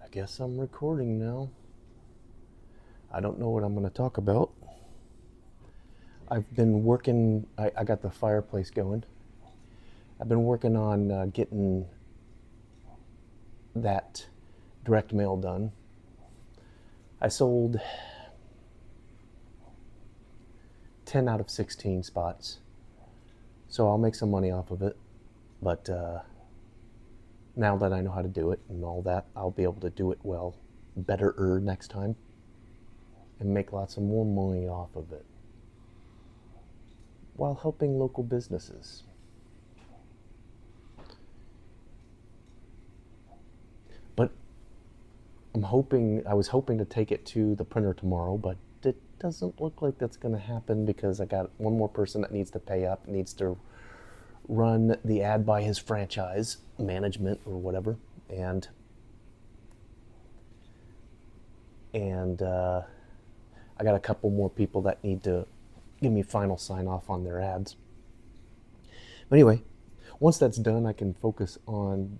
I guess I'm recording now. I don't know what I'm going to talk about. I've been working, I got the fireplace going. I've been working on getting that direct mail done. I sold 10 out of 16 spots, so I'll make some money off of it. But now that I know how to do it and all that, I'll be able to do it well, better next time, and make lots of more money off of it while helping local businesses. But I was hoping to take it to the printer tomorrow, but it doesn't look like that's going to happen because I got one more person that needs to pay up, needs to run the ad by his franchise management or whatever, and I got a couple more people that need to give me final sign off on their ads. But anyway, once that's done, I can focus on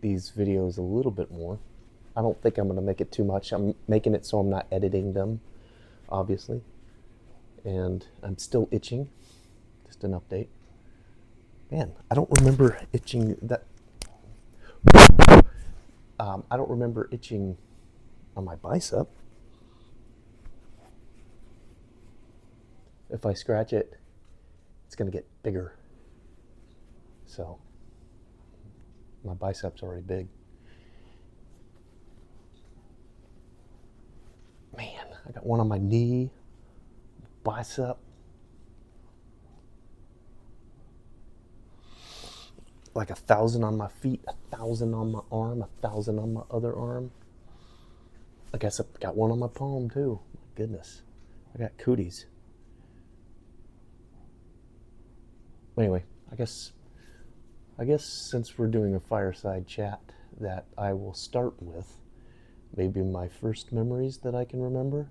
these videos a little bit more. I don't think I'm going to make it too much. I'm making it so I'm not editing them, obviously. And I'm still itching. Just an update. Man, I don't remember itching that. I don't remember itching on my bicep. If I scratch it, it's going to get bigger. So, my bicep's already big. Man, I got one on my knee, bicep. Like 1,000 on my feet, 1,000 on my arm, 1,000 on my other arm. I guess I've got one on my palm too. My goodness, I got cooties. Anyway, I guess since we're doing a fireside chat, that I will start with maybe my first memories that I can remember.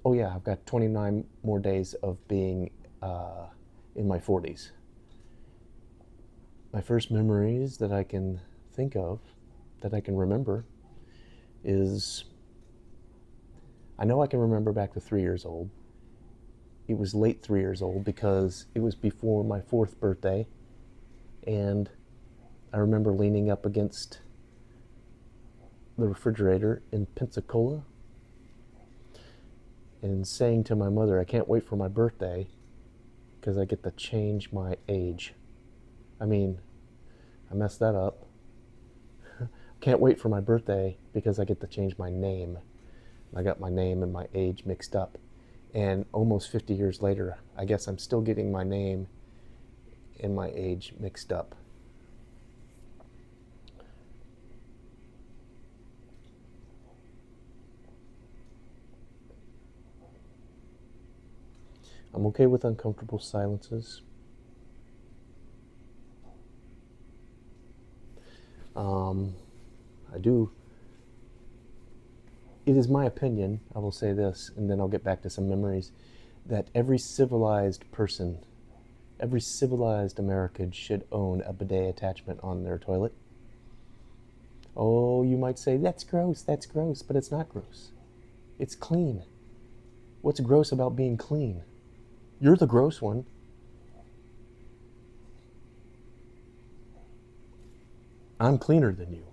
Oh yeah, I've got 29 more days of being in my 40s. My first memories that I can think of, that I can remember, is I know I can remember back to 3 years old. It was late 3 years old because it was before my 4th birthday, and I remember leaning up against the refrigerator in Pensacola and saying to my mother, I can't wait for my birthday because I get to change my age. I mean, I messed that up. Can't wait for my birthday because I get to change my name. I got my name and my age mixed up. And almost 50 years later, I guess I'm still getting my name and my age mixed up. I'm okay with uncomfortable silences. I do. It is my opinion, I will say this, and then I'll get back to some memories, that every civilized person, every civilized American should own a bidet attachment on their toilet. Oh, you might say, that's gross, but it's not gross. It's clean. What's gross about being clean? You're the gross one. I'm cleaner than you,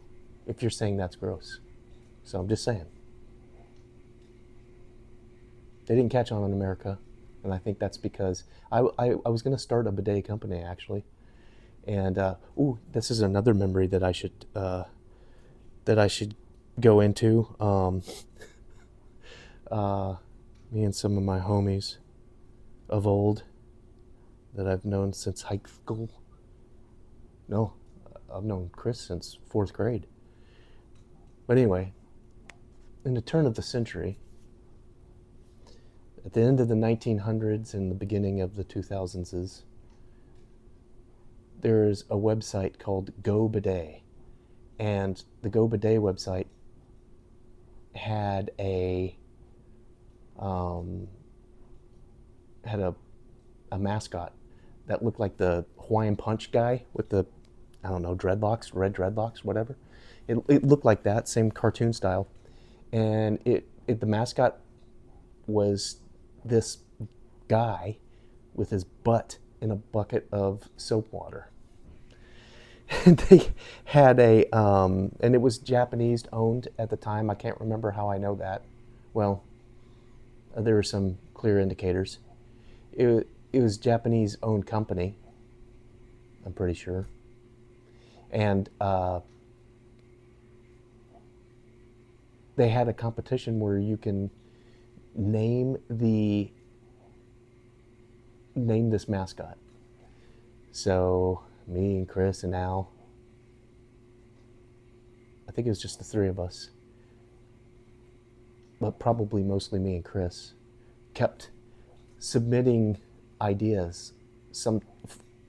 if you're saying that's gross. So I'm just saying. They didn't catch on in America, and I think that's because I was going to start a bidet company, actually. And, this is another memory that I should go into. Me and some of my homies of old that I've known since high school. No, I've known Chris since 4th grade. But anyway, in the turn of the century, at the end of the 1900s and the beginning of the 2000s, there's a website called Go Bidet. And the Go Bidet website had a mascot that looked like the Hawaiian Punch guy with the I don't know, dreadlocks, red dreadlocks, whatever. It looked like that, same cartoon style. And the mascot was this guy with his butt in a bucket of soap water. And they had and it was Japanese owned at the time. I can't remember how I know that. Well, there are some clear indicators. It was Japanese owned company, I'm pretty sure. And they had a competition where you can name this mascot. So me and Chris and Al, I think it was just the three of us, but probably mostly me and Chris, kept submitting ideas.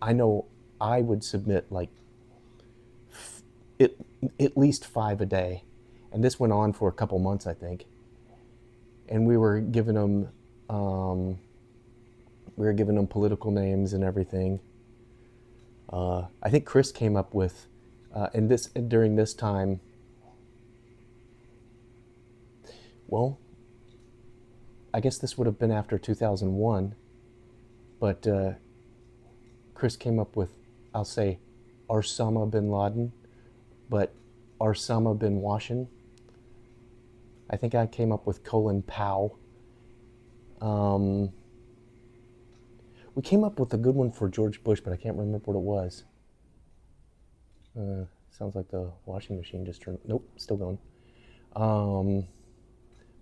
I know I would submit like at least 5 a day, and this went on for a couple months, I think. And we were giving them political names and everything. I think Chris came up with, during this time. Well, I guess this would have been after 2001, but Chris came up with, I'll say, Osama bin Laden, but Osama bin Washin. I think I came up with Colin Powell. We came up with a good one for George Bush, but I can't remember what it was. Sounds like the washing machine just turned. Nope, still going.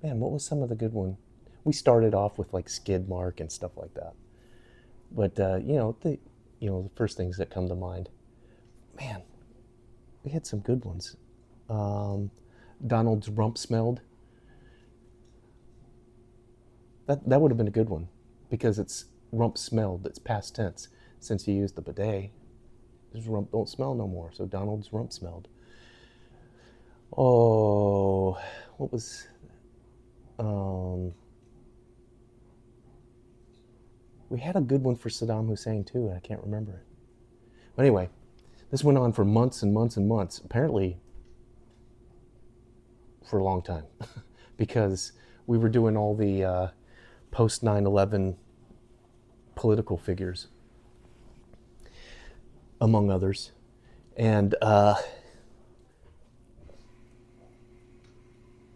Man, what was some of the good one? We started off with like skid mark and stuff like that. But the first things that come to mind. Man, we had some good ones. Donald's rump smelled. That would have been a good one, because it's rump smelled. It's past tense since you used the bidet. His rump don't smell no more. So Donald's rump smelled. Oh, what was? We had a good one for Saddam Hussein too, and I can't remember it. But anyway, this went on for months and months and months. Apparently, for a long time, because we were doing all the post 9/11 political figures, among others, and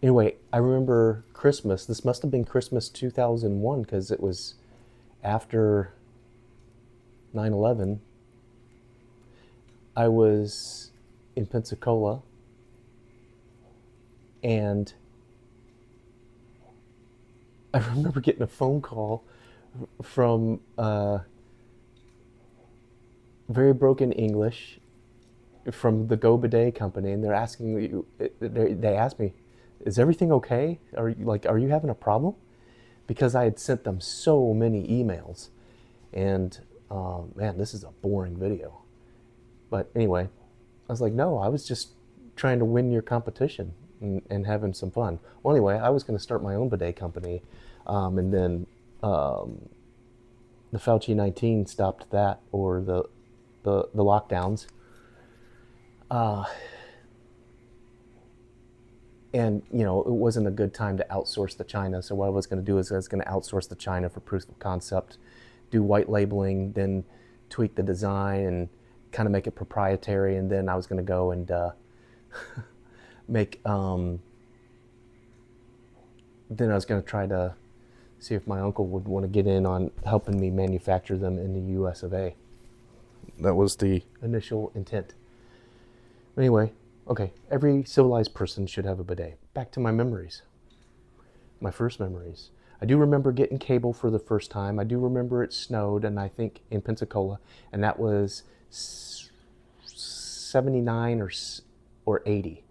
anyway, I remember Christmas. This must have been Christmas 2001, because it was after 9/11. I was in Pensacola, and I remember getting a phone call from very broken English from the Go Bidet company, and they're asking you. They asked me, "Is everything okay? Are you having a problem?" Because I had sent them so many emails, and man, this is a boring video. But anyway, I was like, no, I was just trying to win your competition and having some fun. Well, anyway, I was going to start my own bidet company, and then the Fauci 19 stopped that, or the lockdowns. And it wasn't a good time to outsource to China. So what I was going to do is I was going to outsource to China for proof of concept, do white labeling, then tweak the design and kind of make it proprietary. And then I was going to go and make. Then I was going to try to see if my uncle would want to get in on helping me manufacture them in the U.S. of A. That was the initial intent. Anyway. Okay, every civilized person should have a bidet. Back to my memories. My first memories. I do remember getting cable for the first time. I do remember it snowed, and I think in Pensacola, and that was 79 or 80.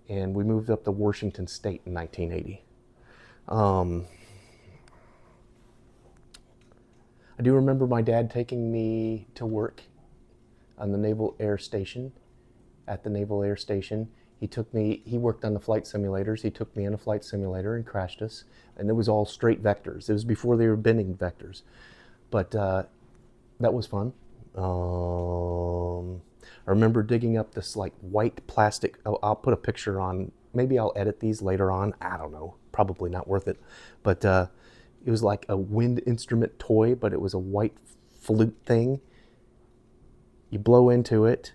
And we moved up to Washington State in 1980. I do remember my dad taking me to work on the Naval Air Station. At the Naval Air Station, he worked on the flight simulators. He took me in a flight simulator and crashed us. And it was all straight vectors. It was before they were bending vectors. But that was fun. I remember digging up this like white plastic. I'll put a picture on. Maybe I'll edit these later on. I don't know. Probably not worth it. But it was like a wind instrument toy, but it was a white flute thing. You blow into it,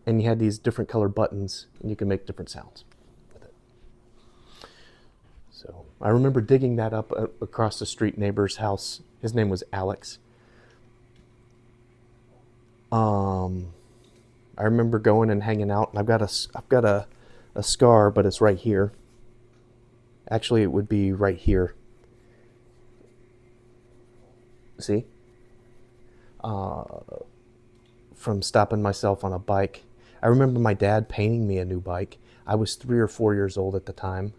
and you had these different colored buttons, and you can make different sounds with it. So I remember digging that up across the street neighbor's house. His name was Alex. I remember going and hanging out, and I've got a scar, but it's right here. Actually, it would be right here. See? From stopping myself on a bike. I remember my dad painting me a new bike. I was 3 or 4 years old at the time.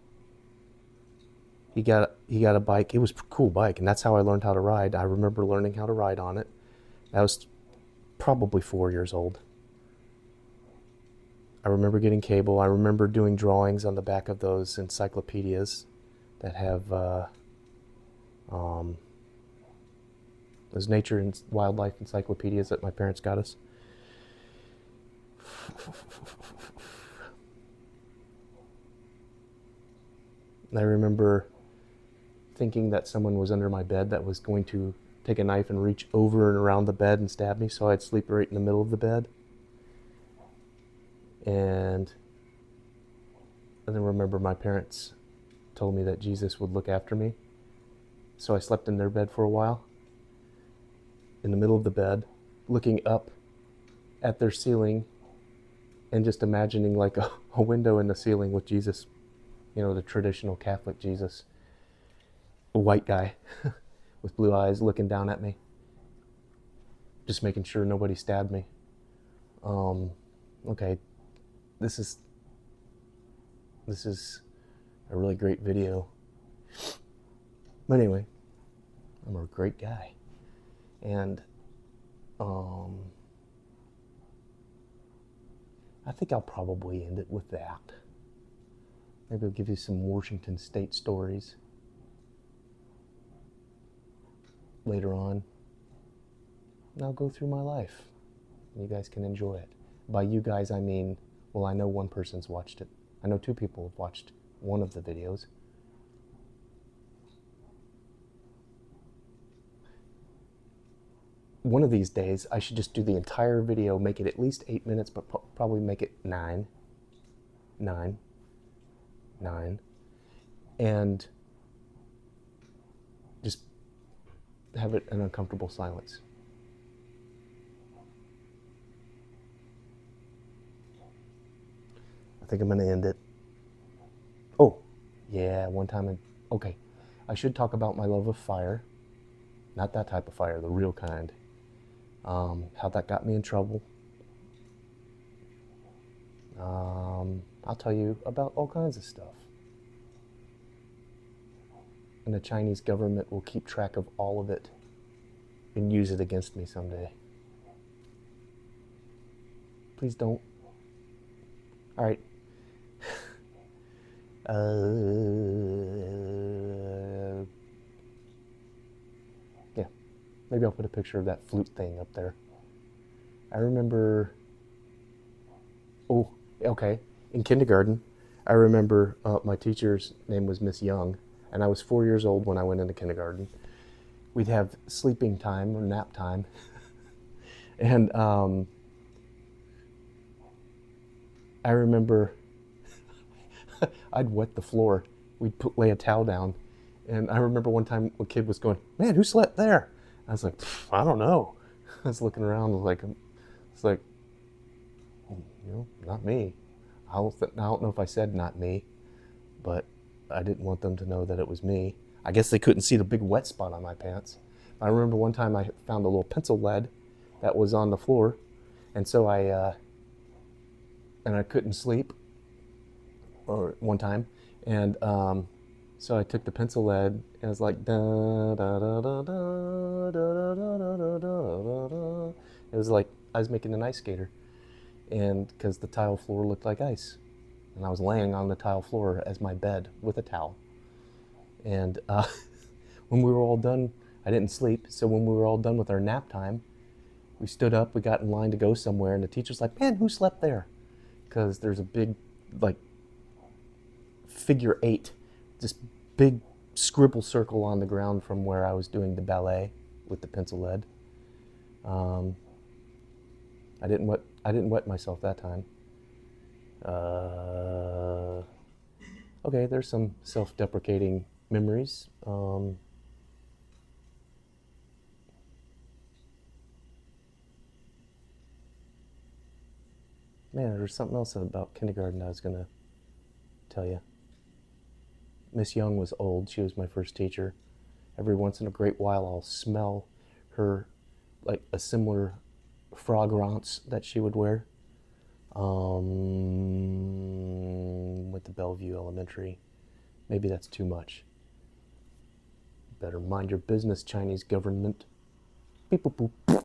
He got a bike. It was a cool bike, and that's how I learned how to ride. I remember learning how to ride on it. I was probably 4 years old. I remember getting cable. I remember doing drawings on the back of those encyclopedias that have those nature and wildlife encyclopedias that my parents got us. I remember thinking that someone was under my bed that was going to take a knife and reach over and around the bed and stab me, so I'd sleep right in the middle of the bed. And then remember my parents told me that Jesus would look after me. So I slept in their bed for a while, in the middle of the bed, looking up at their ceiling and just imagining like a window in the ceiling with Jesus, the traditional Catholic Jesus, a white guy with blue eyes looking down at me, just making sure nobody stabbed me. Okay, this is a really great video. But anyway, I'm a great guy. And I think I'll probably end it with that. Maybe I'll give you some Washington State stories later on. And I'll go through my life. You guys can enjoy it. By you guys, I mean, well, I know one person's watched it. I know 2 people have watched one of the videos. One of these days, I should just do the entire video, make it at least 8 minutes, but probably make it 9, and just have it an uncomfortable silence. I think I'm going to end it. Oh, yeah, one time. Okay, I should talk about my love of fire. Not that type of fire, the real kind. How that got me in trouble. I'll tell you about all kinds of stuff. And the Chinese government will keep track of all of it and use it against me someday. Please don't. All right. Yeah, maybe I'll put a picture of that flute thing up there. I remember, in kindergarten, I remember my teacher's name was Miss Young, and I was 4 years old when I went into kindergarten. We'd have sleeping time or nap time, and I remember I'd wet the floor. We'd lay a towel down. And I remember one time a kid was going, "Man, who slept there?" I was like, "I don't know." I was looking around it's like, not me. I don't know if I said not me, but I didn't want them to know that it was me. I guess they couldn't see the big wet spot on my pants. I remember one time I found a little pencil lead that was on the floor. And so I couldn't sleep, or one time, and so I took the pencil lead and it was like da da da da da da da da da da da. It was like I was making an ice skater, and because the tile floor looked like ice, and I was laying on the tile floor as my bed with a towel. And when we were all done, I didn't sleep, so when we were all done with our nap time, We stood up, we got in line to go somewhere, and the teacher's like, "Man, who slept there?" Because there's a big, like, figure 8, this big scribble circle on the ground from where I was doing the ballet with the pencil lead. I didn't wet myself that time. Okay, there's some self-deprecating memories. Man, there's something else about kindergarten I was gonna tell you. Miss Young was old. She was my first teacher. Every once in a great while, I'll smell her, like a similar fragrance that she would wear. With the Bellevue Elementary. Maybe that's too much. Better mind your business, Chinese government. Beep boop boop.